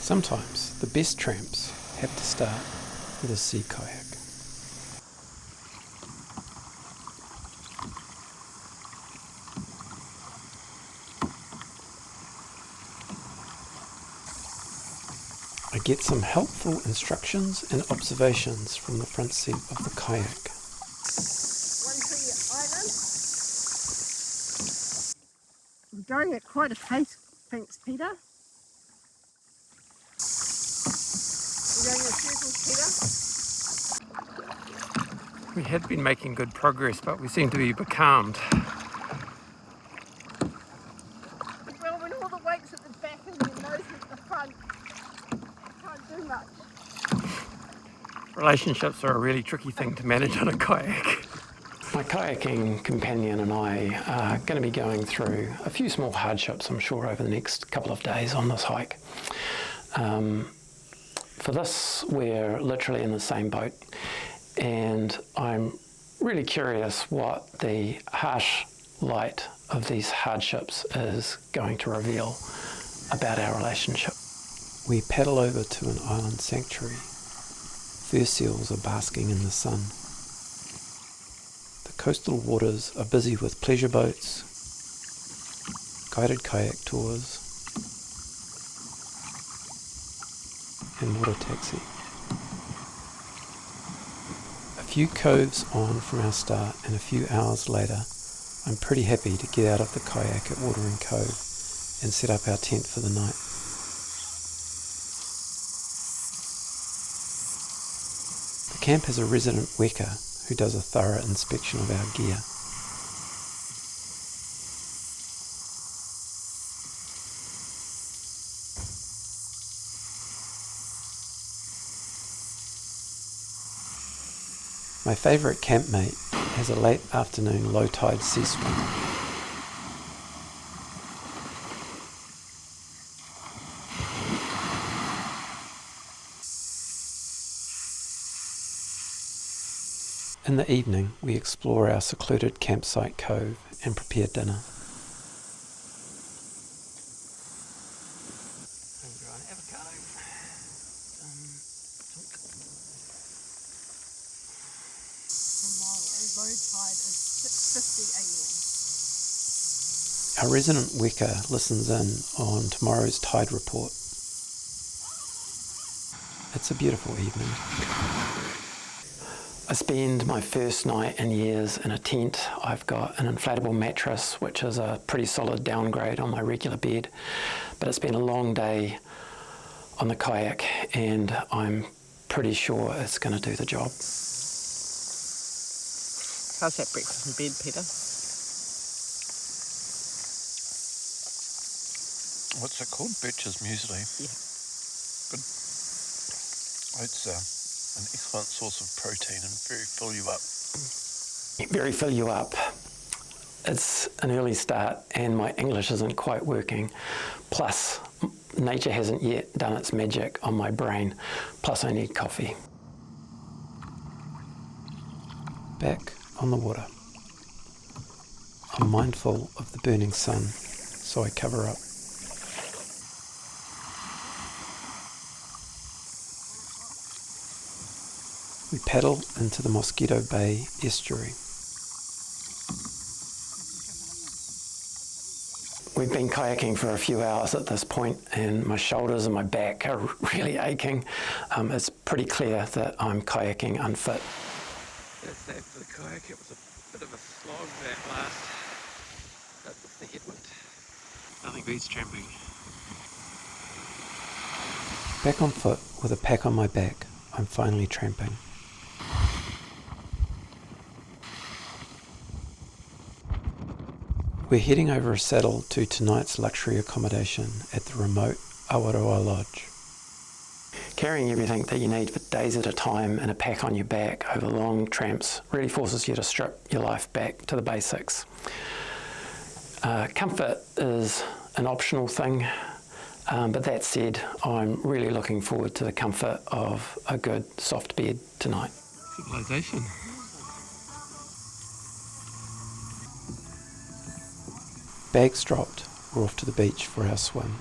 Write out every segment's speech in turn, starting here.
Sometimes the best tramps have to start with a sea kayak. I get some helpful instructions and observations from the front seat of the kayak. One to your island. We're going at quite a pace, thanks Peter. We're going in circles, Peter. We had been making good progress, but we seem to be becalmed. Well, when all the weight's at the back and your nose is at the front, you can't do much. Relationships are a really tricky thing to manage on a kayak. My kayaking companion and I are going to be going through a few small hardships, I'm sure, over the next couple of days on this hike. For this, we're literally in the same boat, and I'm really curious what the harsh light of these hardships is going to reveal about our relationship. We paddle over to an island sanctuary. Fur seals are basking in the sun. The coastal waters are busy with pleasure boats, guided kayak tours, and water taxi. A few coves on from our start, and a few hours later, I'm pretty happy to get out of the kayak at Watering Cove and set up our tent for the night. The camp has a resident weka who does a thorough inspection of our gear. My favourite campmate has a late afternoon low tide sea swim. In the evening, we explore our secluded campsite cove and prepare dinner. Low tide is 6:50 a.m. Our resident weka listens in on tomorrow's tide report. It's a beautiful evening. I spend my first night in years in a tent. I've got an inflatable mattress, which is a pretty solid downgrade on my regular bed, but it's been a long day on the kayak, and I'm pretty sure it's going to do the job. How's that breakfast in bed, Peter? What's it called? Birch's muesli. Yeah. Good. It's an excellent source of protein and very fill you up. Very fill you up. It's an early start and my English isn't quite working. Plus, nature hasn't yet done its magic on my brain. Plus, I need coffee. Back on the water. I'm mindful of the burning sun, so I cover up. We paddle into the Mosquito Bay estuary. We've been kayaking for a few hours at this point, and my shoulders and my back are really aching. It's pretty clear that I'm kayaking unfit. That's that for the kayak. It was a bit of a slog that last. That's the headwind. Nothing beats tramping. Back on foot with a pack on my back, I'm finally tramping. We're heading over a saddle to tonight's luxury accommodation at the remote Whariwharangi Lodge. Carrying everything that you need for days at a time in a pack on your back over long tramps really forces you to strip your life back to the basics. Comfort is an optional thing, but that said, I'm really looking forward to the comfort of a good soft bed tonight. Civilization. Bags dropped, we're off to the beach for our swim.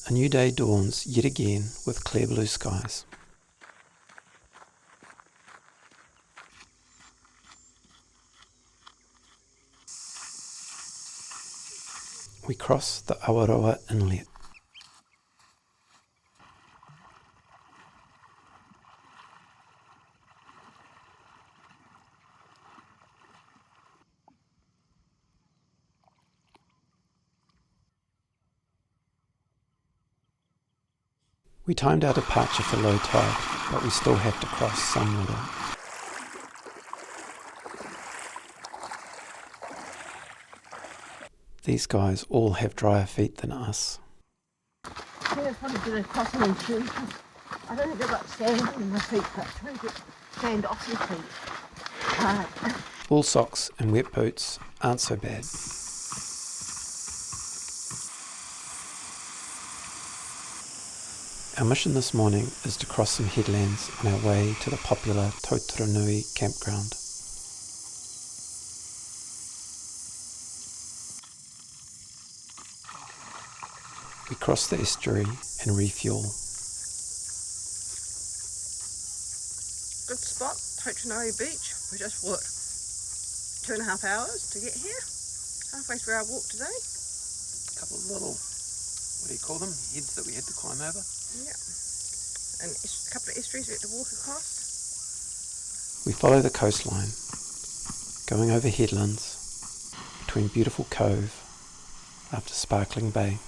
a new day dawns yet again with clear blue skies. We cross the Awaroa Inlet. We timed our departure for low tide, but we still have to cross some river. These guys all have drier feet than us. I think it's probably going to cost me too, because I don't think I've got sand in my feet, but trying to get sand off your feet. Right. Wool socks and wet boots aren't so bad. Our mission this morning is to cross some headlands on our way to the popular Tōtaranui campground. We cross the estuary and refuel. Good spot, Tōtaranui Beach. We just walked 2.5 hours to get here. Halfway through our walk today. A couple of little, what do you call them, heads that we had to climb over. Yeah. And a couple of estuaries we had to walk across. We follow the coastline, going over headlands, between beautiful cove, after sparkling bay.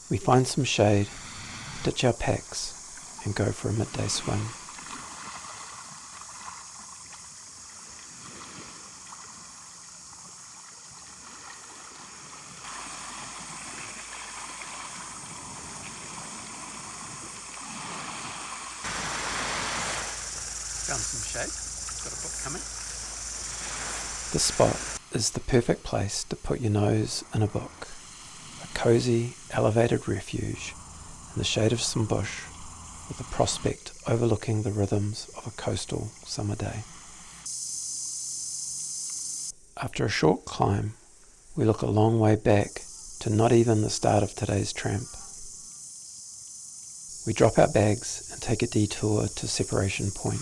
We find some shade, ditch our packs, and go for a midday swim. Found some shade, got a book coming. This spot is the perfect place to put your nose in a book. A cosy, elevated refuge in the shade of some bush with a prospect overlooking the rhythms of a coastal summer day. After a short climb, we look a long way back to not even the start of today's tramp. We drop our bags and take a detour to Separation Point.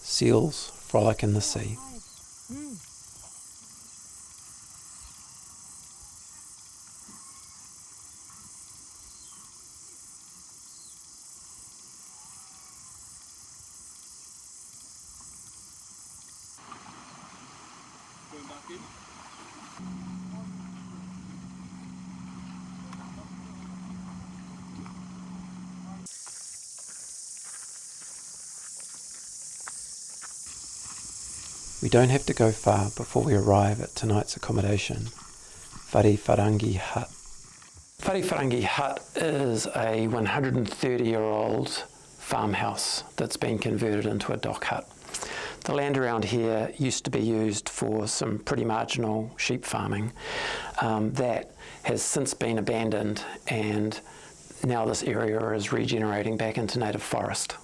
Seals frolic in the sea. We don't have to go far before we arrive at tonight's accommodation, Whariwharangi Hut. Whariwharangi Hut is a 130-year-old farmhouse that's been converted into a dock hut. The land around here used to be used for some pretty marginal sheep farming. That has since been abandoned, and now this area is regenerating back into native forest.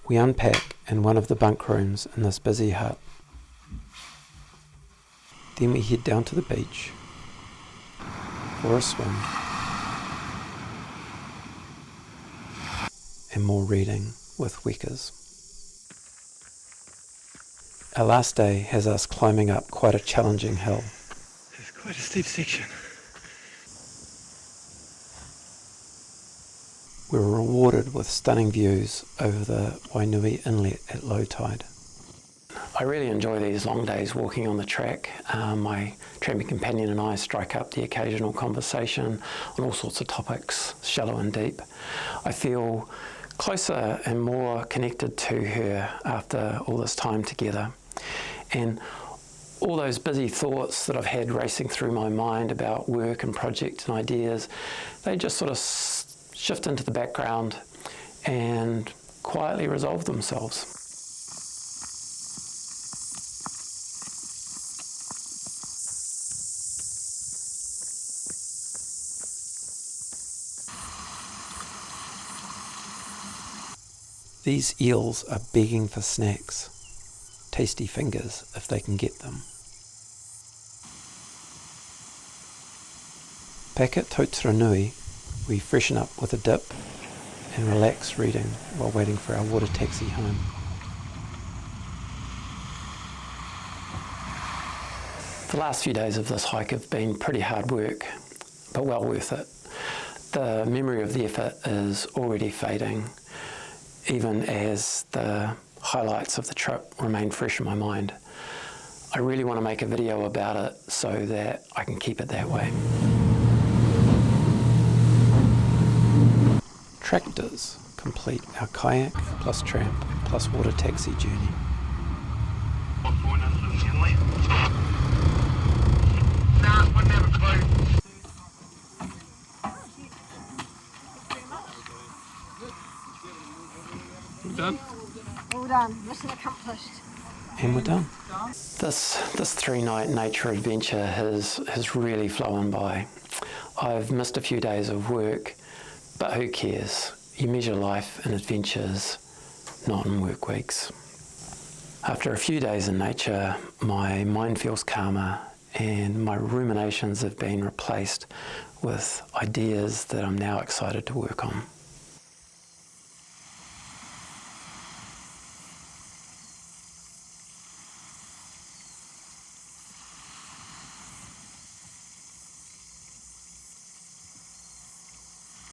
We unpack in one of the bunk rooms in this busy hut. Then we head down to the beach for a swim and more reading with Weckers. Our last day has us climbing up quite a challenging hill. It's quite a steep section. We were rewarded with stunning views over the Wainui Inlet at low tide. I really enjoy these long days walking on the track. My tramping companion and I strike up the occasional conversation on all sorts of topics, shallow and deep. I feel closer and more connected to her after all this time together. And all those busy thoughts that I've had racing through my mind about work and projects and ideas, they just sort of shift into the background and quietly resolve themselves. These eels are begging for snacks, tasty fingers if they can get them. Back at Tōtaranui, we freshen up with a dip and relax reading while waiting for our water taxi home. The last few days of this hike have been pretty hard work, but well worth it. The memory of the effort is already fading, even as the highlights of the trip remain fresh in my mind. I really want to make a video about it so that I can keep it that way. Tractors complete our kayak plus tramp plus water taxi journey. Done? All done. Mission accomplished. And we're done. This 3-night nature adventure has really flown by. I've missed a few days of work, but who cares? You measure life in adventures, not in work weeks. After a few days in nature, my mind feels calmer and my ruminations have been replaced with ideas that I'm now excited to work on.